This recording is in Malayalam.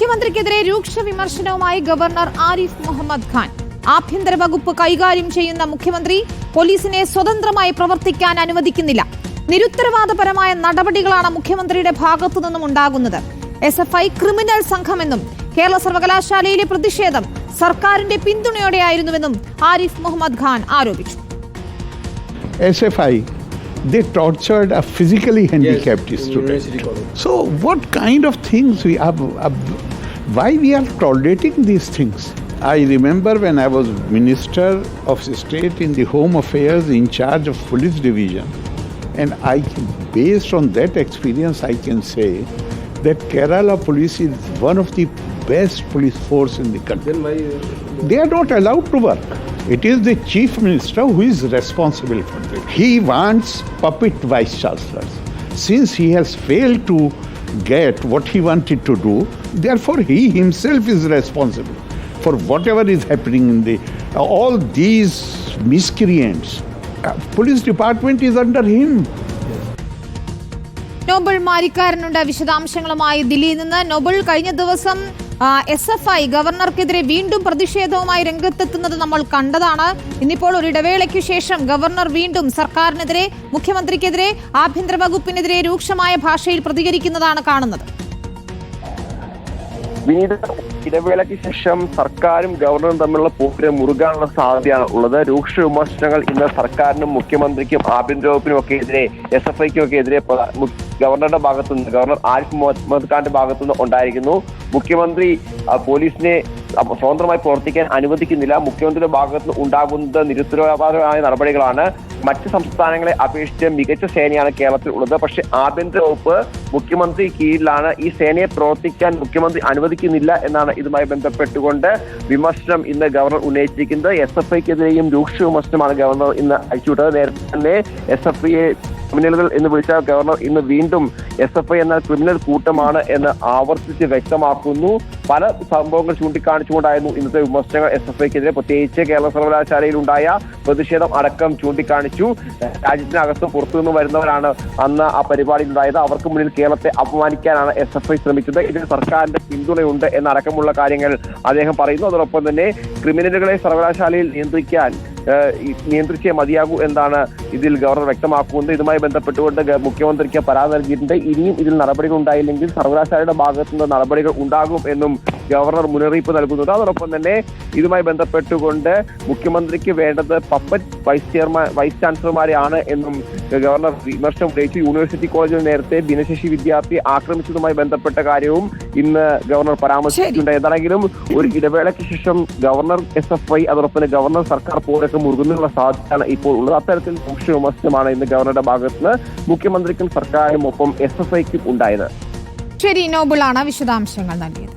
മുഖ്യമന്ത്രിക്കെതിരെ രൂക്ഷ വിമർശനവുമായി ഗവർണർ ആരിഫ് മുഹമ്മദ് ഖാൻ. ആഭ്യന്തര വകുപ്പ് കൈകാര്യം ചെയ്യുന്ന മുഖ്യമന്ത്രി പോലീസിനെ സ്വതന്ത്രമായി പ്രവർത്തിക്കാൻ അനുവദിക്കുന്നില്ല. നിരുത്തരവാദപരമായ നടപടികളാണ് മുഖ്യമന്ത്രിയുടെ ഭാഗത്തു നിന്നും ഉണ്ടാകുന്നത്. SFI ക്രിമിനൽ സംഘമെന്നും കേരള സർവകലാശാലയിലെ പ്രതിഷേധം സർക്കാരിന്റെ പിന്തുണയോടെയായിരുന്നുവെന്നും ആരിഫ് മുഹമ്മദ് ഖാൻ ആരോപിച്ചു. SFI, they tortured a physically handicapped student. So what kind of things we have, why we are tolerating these things? I remember when I was Minister of State in the Home Affairs in charge of Police Division, and based on that experience I can say that Kerala Police is one of the best police force in the country. Then why they are not allowed to work? It is the Chief Minister who is responsible for this. He wants puppet vice chancellors. Since he has failed to get what he wanted to do, therefore he himself is responsible for whatever is happening in all these miscreants. Police department is under him. Nobel മാരിക്കാരനുണ്ട് വിശദാംശങ്ങളുമായി ദില്ലിയിൽ നിന്ന്. നോബൽ, കഴിഞ്ഞ ദിവസം SFI ഗവർണർക്കെതിരെ വീണ്ടും പ്രതിഷേധവുമായി രംഗത്തെത്തുന്നത് നമ്മൾ കണ്ടതാണ്. ഇന്നിപ്പോൾ ഒരു ഇടവേളയ്ക്ക് ശേഷം ഗവർണർ വീണ്ടും സർക്കാരിനെതിരെ, മുഖ്യമന്ത്രിക്കെതിരെ, ആഭ്യന്തര വകുപ്പിനെതിരെ രൂക്ഷമായ ഭാഷയിൽ പ്രതികരിക്കുന്നതാണ് കാണുന്നത്. ഇടവേളയ്ക്ക് ശേഷം സർക്കാരും ഗവർണറും തമ്മിലുള്ള പോക്കിന് മുറുകാനുള്ള സാധ്യതയാണ് ഉള്ളത്. രൂക്ഷ വിമർശനങ്ങൾ ഇന്ന് സർക്കാരിനും മുഖ്യമന്ത്രിക്കും ആഭ്യന്തര വകുപ്പിനും ഒക്കെ എതിരെ, SFIക്കും ഒക്കെ എതിരെ ഗവർണറുടെ ഭാഗത്തുനിന്ന്, ഗവർണർ ആരിഫ് മുഹമ്മദ് ഖാന്റെ ഭാഗത്തുനിന്ന് ഉണ്ടായിരിക്കുന്നു. മുഖ്യമന്ത്രി പോലീസിനെ സ്വതന്ത്രമായി പ്രവർത്തിക്കാൻ അനുവദിക്കുന്നില്ല. മുഖ്യമന്ത്രിയുടെ ഭാഗത്തുനിന്ന് ഉണ്ടാകുന്നത് നിരുത്തരവാദപരമായ നടപടികളാണ്. മറ്റ് സംസ്ഥാനങ്ങളെ അപേക്ഷിച്ച് മികച്ച സേനയാണ് കേരളത്തിൽ ഉള്ളത്. പക്ഷെ ആഭ്യന്തര വകുപ്പ് മുഖ്യമന്ത്രി കീഴിലാണ്. ഈ സേനയെ പ്രവർത്തിക്കാൻ മുഖ്യമന്ത്രി അനുവദിക്കുന്നില്ല എന്നാണ് ഇതുമായി ബന്ധപ്പെട്ടുകൊണ്ട് വിമർശനം ഇന്ന് ഗവർണർ ഉന്നയിച്ചിരിക്കുന്നത്. SFIക്കെതിരെയും രൂക്ഷ വിമർശനമാണ് ഗവർണർ ഇന്ന് അയച്ചുവിട്ടത്. നേരത്തെ തന്നെ SFIയെ ക്രിമിനലുകൾ എന്ന് വിളിച്ച ഗവർണർ ഇന്ന് വീണ്ടും SFI എന്ന ക്രിമിനൽ കൂട്ടമാണ് എന്ന് ആവർത്തിച്ച് വ്യക്തമാക്കുന്നു. പല സംഭവങ്ങൾ ചൂണ്ടിക്കാണിച്ചുകൊണ്ടായിരുന്നു ഇന്നത്തെ വിമർശനങ്ങൾ SFIക്കെതിരെ. പ്രത്യേകിച്ച് കേരള സർവകലാശാലയിൽ ഉണ്ടായ പ്രതിഷേധം അടക്കം ചൂണ്ടിക്കാണിച്ചു. രാജ്യത്തിനകത്തും പുറത്തുനിന്നും വരുന്നവരാണ് അന്ന് ആ പരിപാടിയിൽ ഉണ്ടായത്. അവർക്ക് മുന്നിൽ കേരളത്തെ അപമാനിക്കാനാണ് SFI ശ്രമിച്ചത്. ഇതിന് സർക്കാരിന്റെ പിന്തുണയുണ്ട് എന്നടക്കമുള്ള കാര്യങ്ങൾ അദ്ദേഹം പറയുന്നു. അതോടൊപ്പം തന്നെ ക്രിമിനലുകളെ സർവകലാശാലയിൽ നിയന്ത്രിച്ചേ മതിയാകൂ എന്നാണ് ഇതിൽ ഗവർണർ വ്യക്തമാക്കുന്നത്. ഇതുമായി ബന്ധപ്പെട്ടുകൊണ്ട് മുഖ്യമന്ത്രിക്ക് പരാതി നൽകിയിട്ടുണ്ട്. ഇനിയും ഇതിൽ നടപടികൾ ഉണ്ടായില്ലെങ്കിൽ സർവകലാശാലയുടെ ഭാഗത്തു നിന്ന് നടപടികൾ ഉണ്ടാകും എന്നും ഗവർണർ മുന്നറിയിപ്പ് നൽകുന്നുണ്ട്. അതോടൊപ്പം തന്നെ ഇതുമായി ബന്ധപ്പെട്ടുകൊണ്ട് മുഖ്യമന്ത്രിക്ക് വേണ്ടത് പപ്പറ്റ് വൈസ് ചാൻസലർമാരെയാണ് എന്നും ഗവർണർ വിമർശനം ഉന്നയിച്ചു. യൂണിവേഴ്സിറ്റി കോളേജിൽ നേരത്തെ ഭിന്നശേഷി വിദ്യാർത്ഥി ആക്രമിച്ചതുമായി ബന്ധപ്പെട്ട കാര്യവും ഇന്ന് ഗവർണർ പരാമർശിച്ചിട്ടുണ്ട്. എന്താണെങ്കിലും ഒരു ഇടവേളയ്ക്ക് ശേഷം ഗവർണർ, SFI, അതോടൊപ്പം തന്നെ ഗവർണർ സർക്കാർ പോരൊക്കെ മുറുകുന്നുള്ള സാധ്യതയാണ് ഇപ്പോൾ ഉള്ളത്. അത്തരത്തിൽ രൂക്ഷ വിമർശനമാണ് ഇന്ന് ഗവർണറുടെ ഭാഗത്തുനിന്ന് മുഖ്യമന്ത്രിക്കും സർക്കാരിനും ഒപ്പം SFIക്കും ഉണ്ടായത്. ശരി, നോബിളാണ് വിശദാംശങ്ങൾ നൽകിയത്.